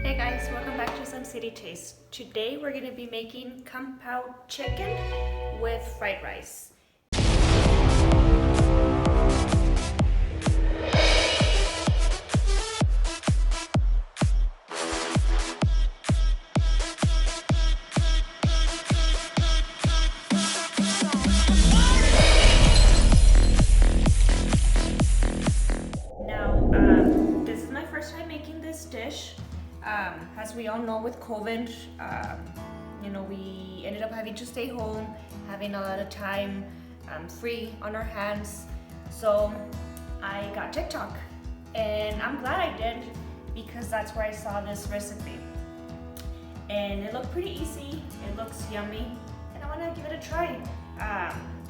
Hey guys, welcome back to Sun City Taste. Today we're going to be making Kung Pao Chicken with fried rice. This is my first time making this dish. As we all know, with COVID, we ended up having to stay home, having a lot of time free on our hands. So I got TikTok, and I'm glad I did because that's where I saw this recipe. And it looked pretty easy, it looks yummy, and I want to give it a try.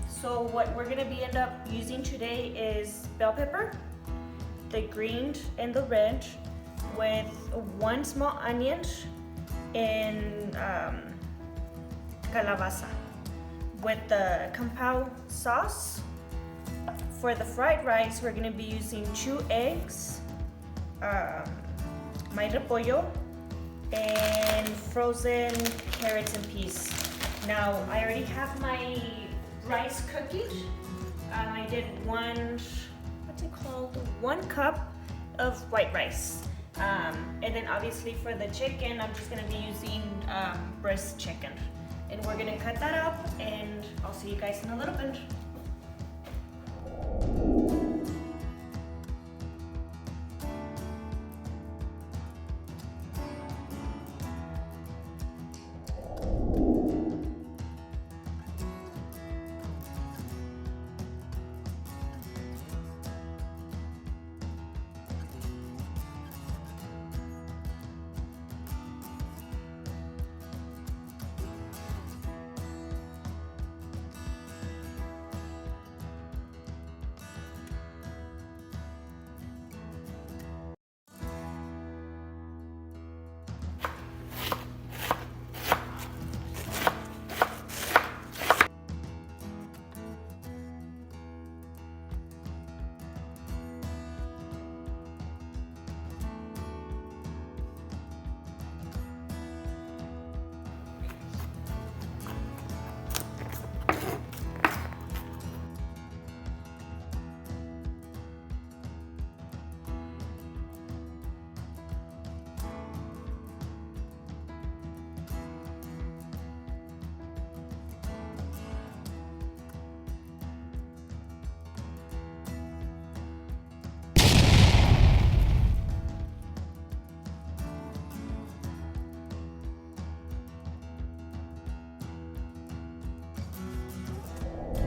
So what we're going to end up using today is bell pepper, the green and the red, with one small onion and calabaza. With the Kung Pao sauce, for the fried rice, we're going to be using 2 eggs, my repollo, and frozen carrots and peas. Now, I already have my rice cooking. I did one cup of white rice. And then obviously for the chicken, I'm just gonna be using breast chicken. And we're gonna cut that up, and I'll see you guys in a little bit.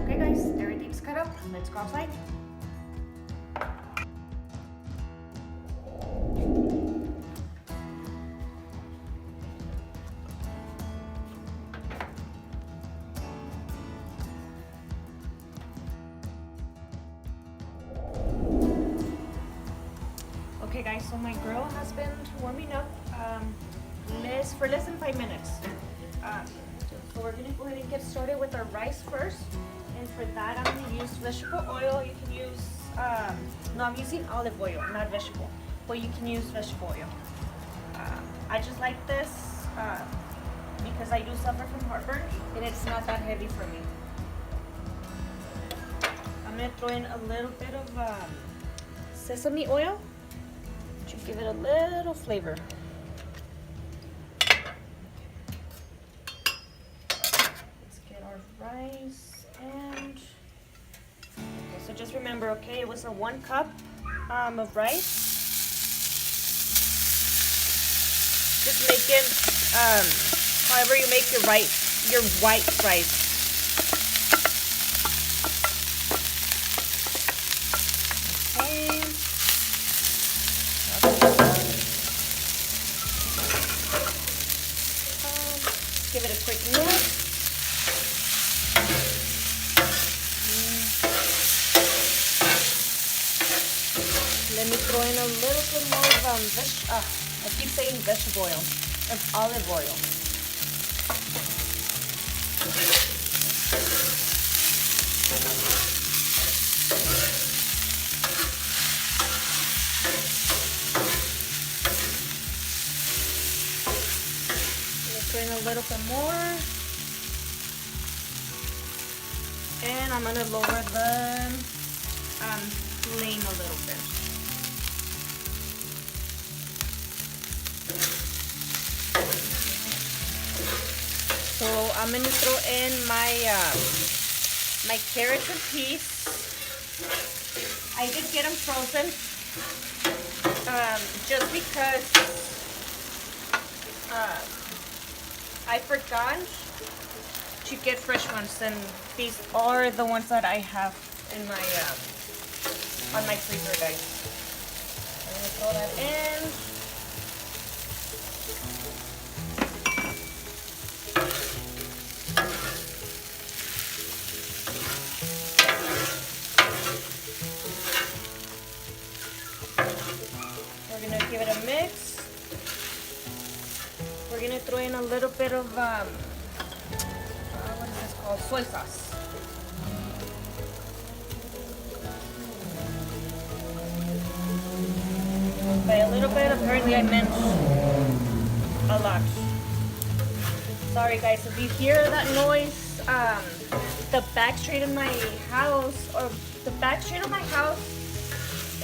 Okay guys, everything's cut up. Let's go outside. Okay guys, so my grill has been warming up for less than 5 minutes. So we're gonna go ahead and get started with our rice first. And for that, I'm gonna use vegetable oil. You can use, no, I'm using olive oil, not vegetable, but you can use vegetable oil. I just like this because I do suffer from heartburn, and it's not that heavy for me. I'm gonna throw in a little bit of sesame oil to give it a little flavor. Let's get our rice. And okay, so just remember, okay, it was a 1 cup of rice. Just make it however you make your white rice. Okay. Give it a quick mix. Let me throw in a little bit more of I keep saying vegetable oil, of olive oil. throw in a little bit more. And I'm gonna lower the flame a little bit. So I'm gonna throw in my my carrots and peas. I did get them frozen, just because I forgot to get fresh ones, and these are the ones that I have in my on my freezer, guys. I'm gonna throw that in. We're gonna give it a mix. We're gonna throw in a little bit of what is this called? Soy sauce. By a little bit, apparently I meant a lot. Sorry guys, if you hear that noise, the back street of my house, or the back street of my house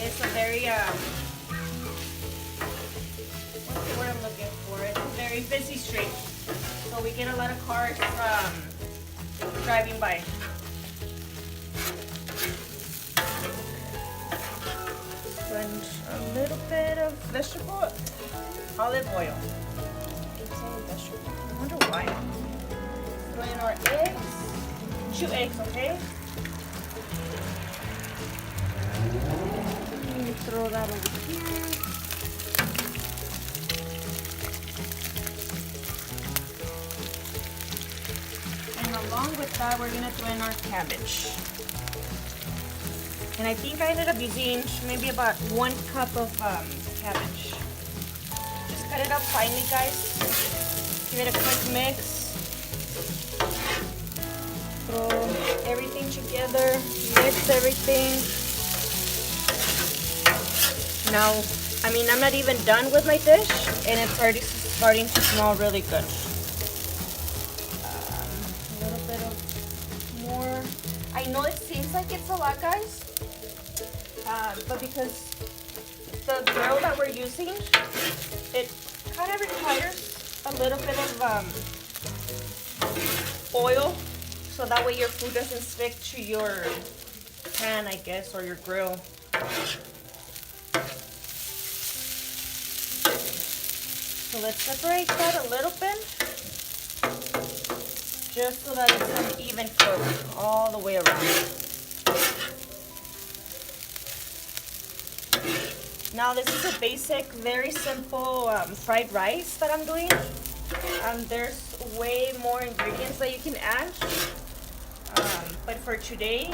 is a very what's the word I'm looking for? It's a very busy street, so we get a lot of cars driving by. And a little bit of vegetable olive oil. Keep saying vegetable. I wonder why. Throw in our eggs. 2 eggs, okay? Let me throw that over here. And along with that, we're gonna throw in our cabbage. And I think I ended up using maybe about 1 cup of cabbage. Just cut it up finely, guys. Give it a quick mix. Throw everything together. Mix everything. Now, I mean, I'm not even done with my dish, and it's already starting to smell really good. A little bit of more. I know it seems like it's a lot, guys. But because the grill that we're using, it kind of requires a little bit of oil, so that way your food doesn't stick to your pan, I guess, or your grill. So let's separate that a little bit, just so that it's an even cook all the way around. Now this is a basic, very simple fried rice that I'm doing. There's way more ingredients that you can add. But for today,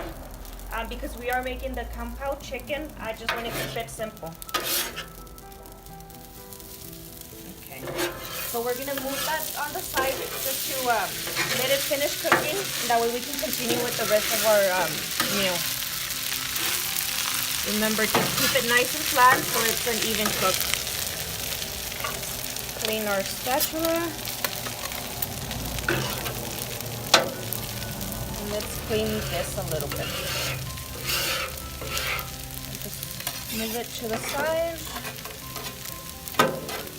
because we are making the Kung Pao Chicken, I just want to keep it simple. Okay, so we're gonna move that on the side just to let it finish cooking. That way we can continue with the rest of our meal. Remember to keep it nice and flat so it's an even cook. Clean our spatula. And let's clean this a little bit. Just move it to the side.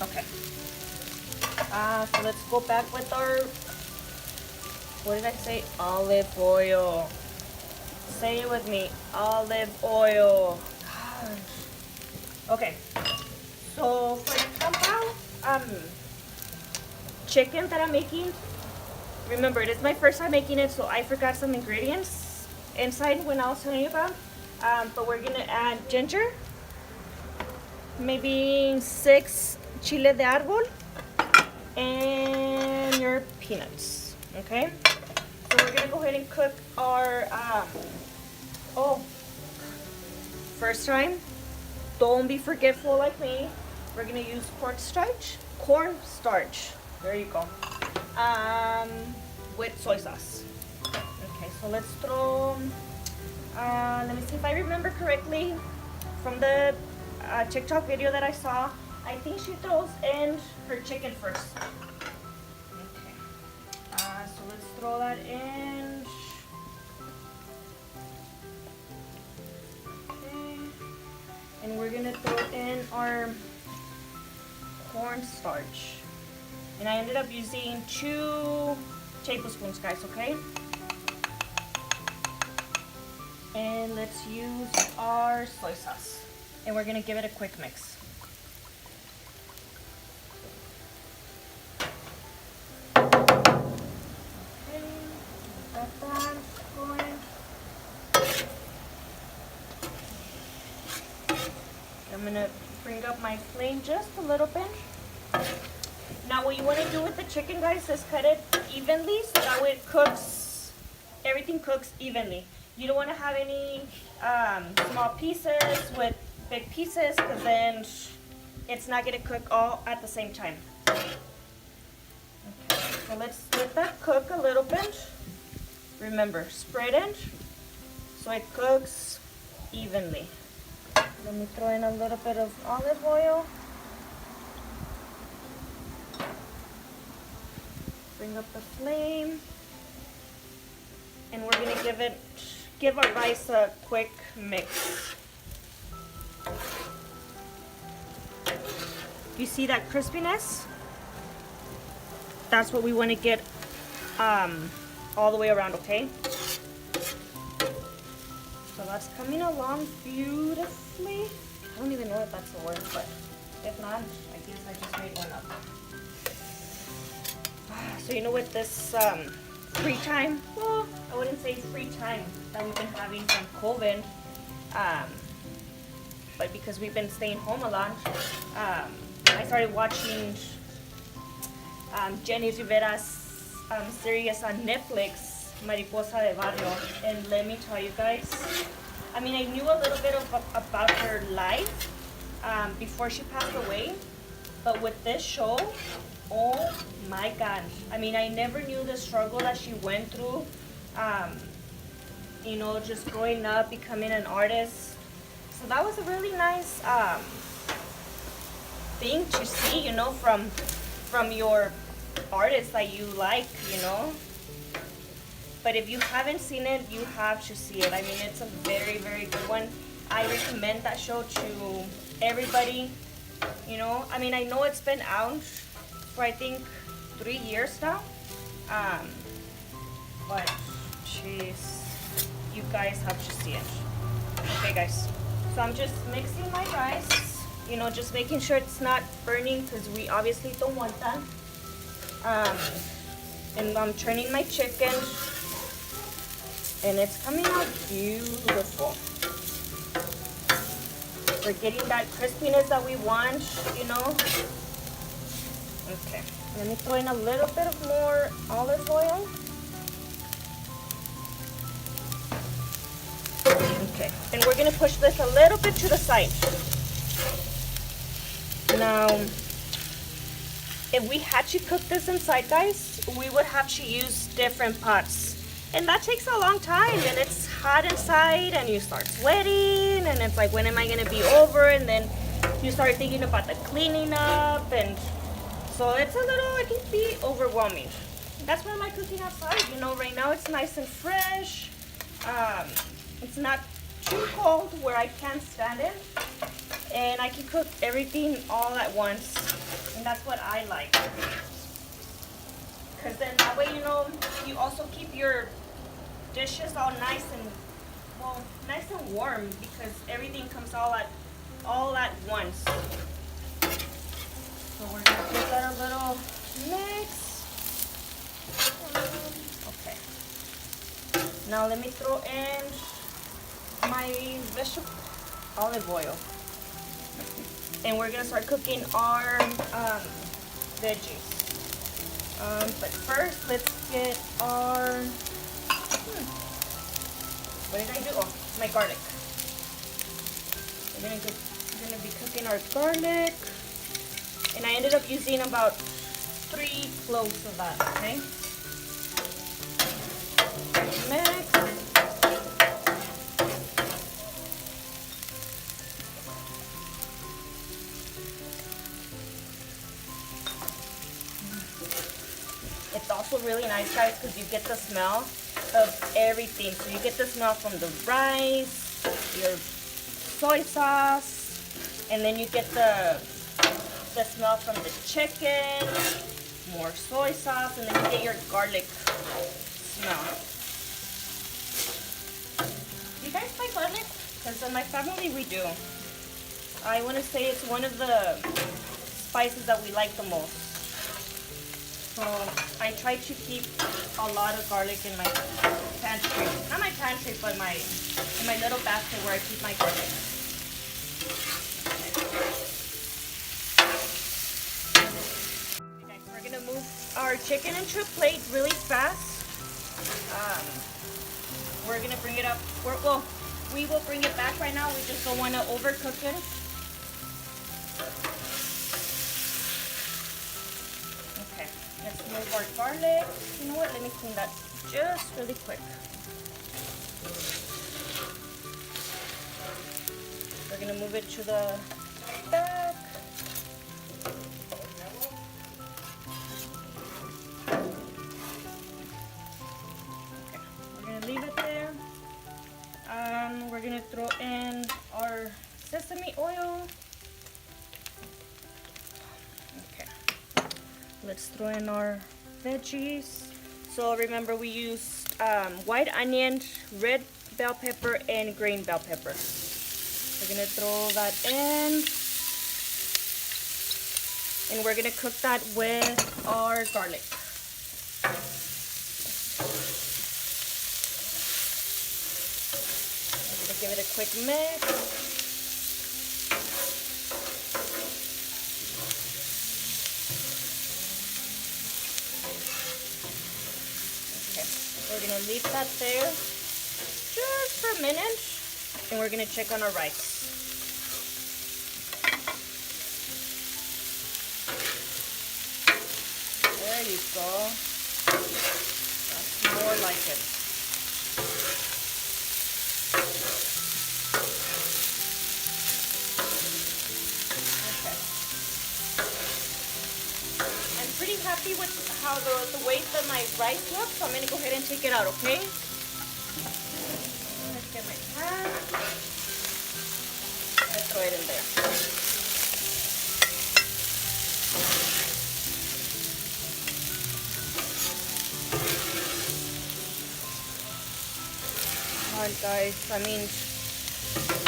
Okay. So let's go back with our, what did I say? Olive oil. Say it with me, olive oil. Gosh. Okay, so for the Kung Pao chicken that I'm making, remember it is my first time making it, so I forgot some ingredients inside when I was telling you about. But we're gonna add ginger, maybe 6 chile de árbol, and your peanuts. Okay, so we're gonna go ahead and cook our first time, don't be forgetful like me. We're gonna use cornstarch. There you go. With soy sauce. Okay, so let's throw. Let me see if I remember correctly from the TikTok video that I saw. I think she throws in her chicken first. let's throw that in. Okay. And we're gonna throw in our cornstarch. And I ended up using 2 tablespoons, guys, okay? And let's use our soy sauce. And we're gonna give it a quick mix. Okay, got that going. I'm gonna bring up my flame just a little bit. Now what you wanna do with the chicken, guys, is cut it evenly so that way it cooks, everything cooks evenly. You don't want to have any small pieces with big pieces because then it's not going to cook all at the same time. Okay, so let's let that cook a little bit. Remember, spread it so it cooks evenly. Let me throw in a little bit of olive oil. Bring up the flame. And we're going to give our rice a quick mix. You see that crispiness? That's what we want to get all the way around, okay? So that's coming along beautifully. I don't even know if that's a word, but if not, I guess I just made one up. So you know what this free time, well, I wouldn't say free time that we've been having from COVID, but because we've been staying home a lot, I started watching Jenny Rivera's series on Netflix, Mariposa de Barrio, and let me tell you guys, I mean, I knew a little bit about her life before she passed away, but with this show, oh my gosh. I mean, I never knew the struggle that she went through, you know, just growing up, becoming an artist. So that was a really nice thing to see, you know, from your artist that you like, you know. But if you haven't seen it, you have to see it. I mean, it's a very, very good one. I recommend that show to everybody, you know. I mean, I know it's been out for I think 3 years now, but jeez, you guys have to see it. Okay, guys, so I'm just mixing my rice, you know, just making sure it's not burning because we obviously don't want that. And I'm turning my chicken, and it's coming out beautiful. We're getting that crispiness that we want, you know. Okay, let me throw in a little bit of more olive oil. Okay, and we're gonna push this a little bit to the side. Now, if we had to cook this inside, guys, we would have to use different pots. And that takes a long time, and it's hot inside, and you start sweating, and it's like, when am I gonna be over? And then you start thinking about the cleaning up, and so it's a little, it can be overwhelming. That's why I like cooking outside. You know, right now it's nice and fresh. It's not too cold where I can't stand it. And I can cook everything all at once. And that's what I like. Because then that way, you know, you also keep your dishes all nice and, well, nice and warm because everything comes all at once. So we're gonna give that a little mix. Okay. Now let me throw in my vegetable olive oil. And we're gonna start cooking our veggies. But first, let's get our, what did I do? Oh, my garlic. We're gonna be cooking our garlic. And I ended up using about 3 cloves of that, okay? Mix. also really nice, guys, because you get the smell of everything. So you get the smell from the rice, your soy sauce, and then you get the smell from the chicken, more soy sauce, and then you get your garlic smell. Do you guys like garlic? Because in my family we do. I want to say it's one of the spices that we like the most. So I try to keep a lot of garlic in my pantry. Not my pantry, but in my little basket where I keep my garlic. Okay, guys, we're gonna move our chicken into a plate really fast. We're gonna bring it up. We will bring it back right now. We just don't want to overcook it. Okay, let's move our garlic. You know what? Let me clean that just really quick. We're gonna move it to the back. Okay, we're gonna leave it there. We're gonna throw in our sesame oil. Okay, let's throw in our veggies. So remember, we used white onion, red bell pepper, and green bell pepper. We're gonna throw that in, and we're gonna cook that with our garlic. Give it a quick mix. Okay, we're gonna leave that there just for a minute, and we're gonna check on our rice. There you go. That's more like it. Pretty happy with how the way that my rice looks, so I'm gonna go ahead and take it out, okay? Let's get my pan. I'm gonna throw it in there. Alright guys, I mean,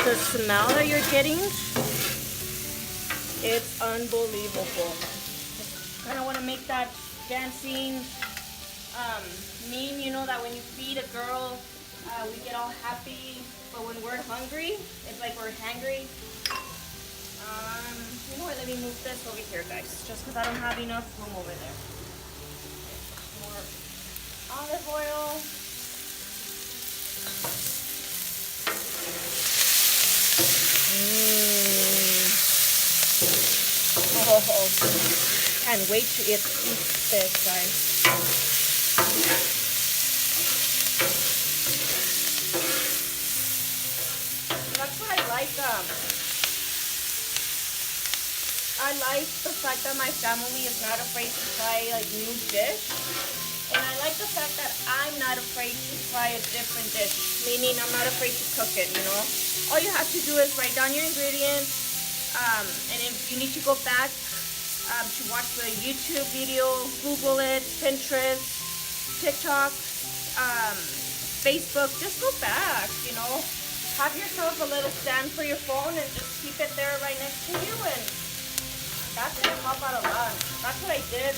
the smell that you're getting, it's unbelievable. Kind of want to make that dancing meme, you know, that when you feed a girl, we get all happy, but when we're hungry, it's like we're hangry. You know what, let me move this over here, guys, just because I don't have enough room over there. More olive oil. Oh. Can't wait to eat this, guys. That's what I like. I like the fact that my family is not afraid to try like new dish, and I like the fact that I'm not afraid to try a different dish. Meaning, I'm not afraid to cook it. You know, all you have to do is write down your ingredients, and if you need to go back to watch the YouTube video, Google it, Pinterest, TikTok, Facebook, just go back, you know. Have yourself a little stand for your phone and just keep it there right next to you, and that's gonna help out a lot. That's what I did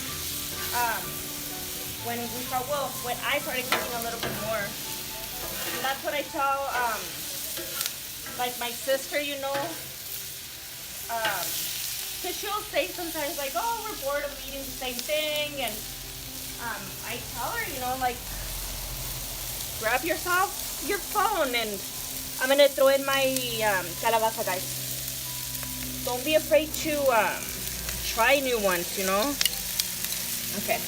when I started cooking a little bit more. And that's what I tell like my sister, you know, because she'll say sometimes like, oh, we're bored of eating the same thing, and I tell her, you know, like, grab yourself your phone, and I'm gonna throw in my calabaza, guys. Don't be afraid to try new ones, you know. Okay.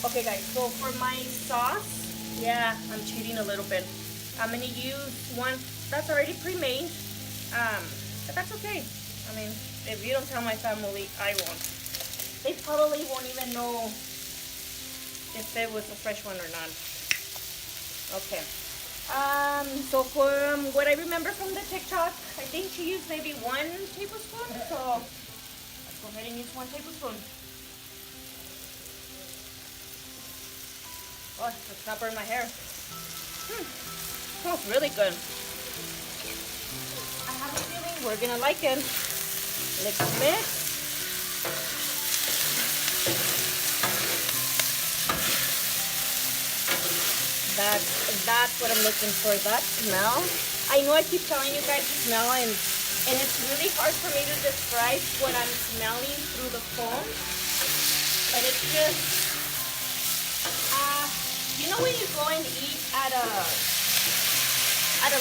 Okay, guys. So for my sauce, yeah, I'm cheating a little bit. I'm gonna use one that's already pre-made. But that's okay. I mean, if you don't tell my family, I won't. they probably won't even know if it was a fresh one or not. Okay. So from what I remember from the TikTok, I think she used maybe 1 tablespoon. So let's go ahead and use 1 tablespoon. Oh, let's not burn my hair. Smells really good. I have a feeling we're gonna like it. Let's mix. That's what I'm looking for, that smell. I know I keep telling you guys to smell, and it's really hard for me to describe what I'm smelling through the phone. But it's just, you know when you go and eat at a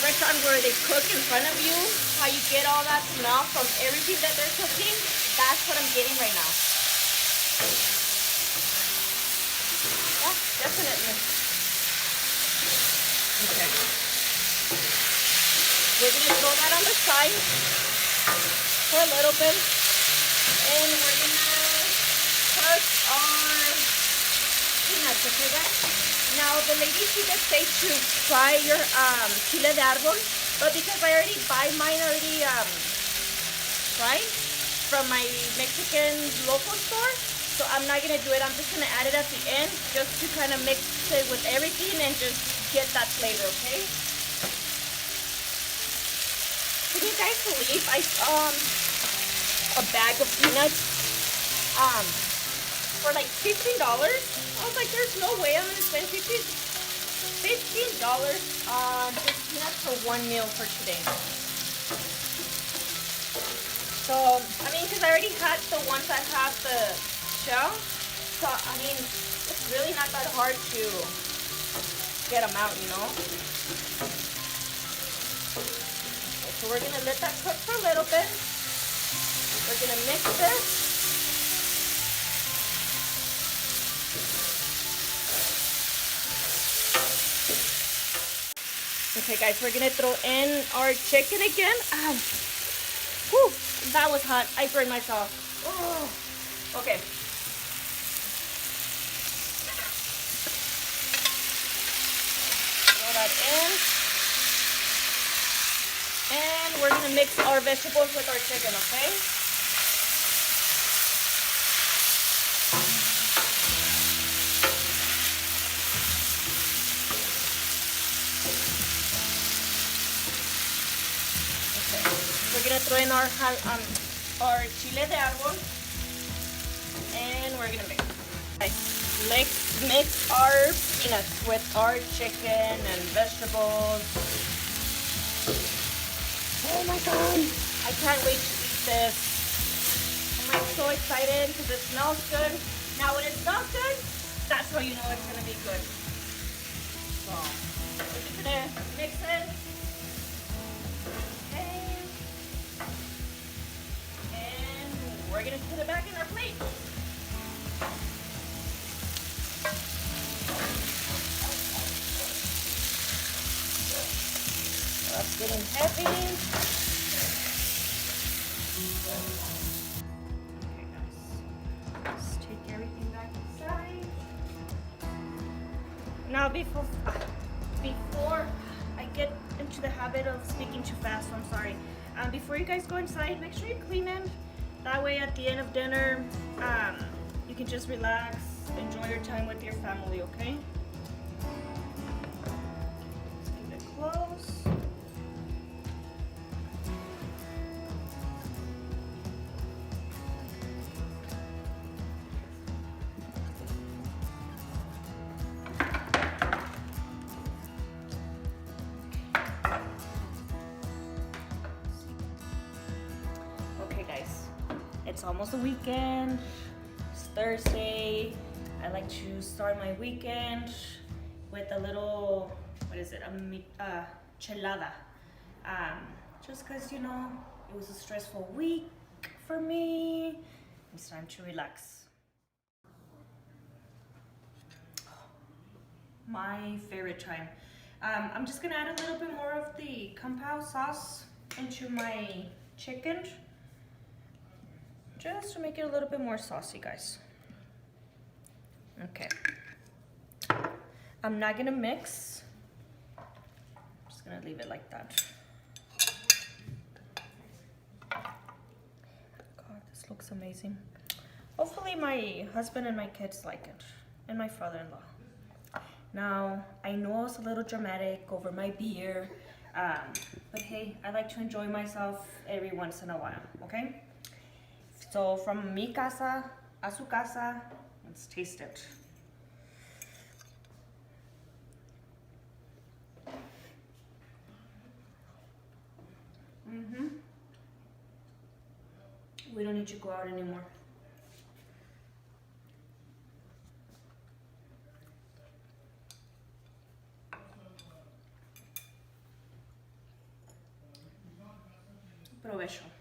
restaurant where they cook in front of you, how you get all that smell from everything that they're cooking? That's what I'm getting right now. Yeah, definitely. Okay. We're going to throw that on the side for a little bit. And we're going to cook our peanuts, okay guys? Now the lady, she did say to try your chile de árbol, but because I already buy mine already fried from my Mexican local store, so I'm not going to do it. I'm just going to add it at the end just to kind of mix it with everything and just get that flavor, okay? Can you guys believe I saw a bag of peanuts for like $15? I was like, there's no way I'm gonna spend $15 on just peanuts for 1 meal for today. So, I mean, because I already had the ones that have the shell, so I mean, it's really not that hard to get them out, you know. Okay, so we're gonna let that cook for a little bit. We're gonna mix this. Okay guys, we're gonna throw in our chicken again. Whew, that was hot. I burned myself. Oh. Okay. That in, and we're gonna mix our vegetables with our chicken, okay? We're gonna throw in our chile de árbol, and we're gonna mix. Mix our peanuts with our chicken and vegetables. Oh my god, I can't wait to eat this. I'm like so excited because it smells good. Now when it smells good, that's how you know it's gonna be good. So we're just gonna mix it. Okay. And we're gonna put it back in our plate. That's getting heavy. Okay guys, let's take everything back inside. Now before I get into the habit of speaking too fast, so I'm sorry. Before you guys go inside, make sure you clean it. That way at the end of dinner, you can just relax, enjoy your time with your family, okay? Let's keep it close. It's almost a weekend. It's Thursday. I like to start my weekend with a little, what is it, a chelada. Just because, you know, it was a stressful week for me. It's time to relax. My favorite time. I'm just gonna add a little bit more of the Kung Pao sauce into my chicken. just to make it a little bit more saucy, guys. Okay. I'm not gonna mix. I'm just gonna leave it like that. God, this looks amazing. Hopefully my husband and my kids like it, and my father-in-law. Now, I know it's a little dramatic over my beer, but hey, I like to enjoy myself every once in a while, okay? So from mi casa a su casa, let's taste it. We don't need to go out anymore. Provecho.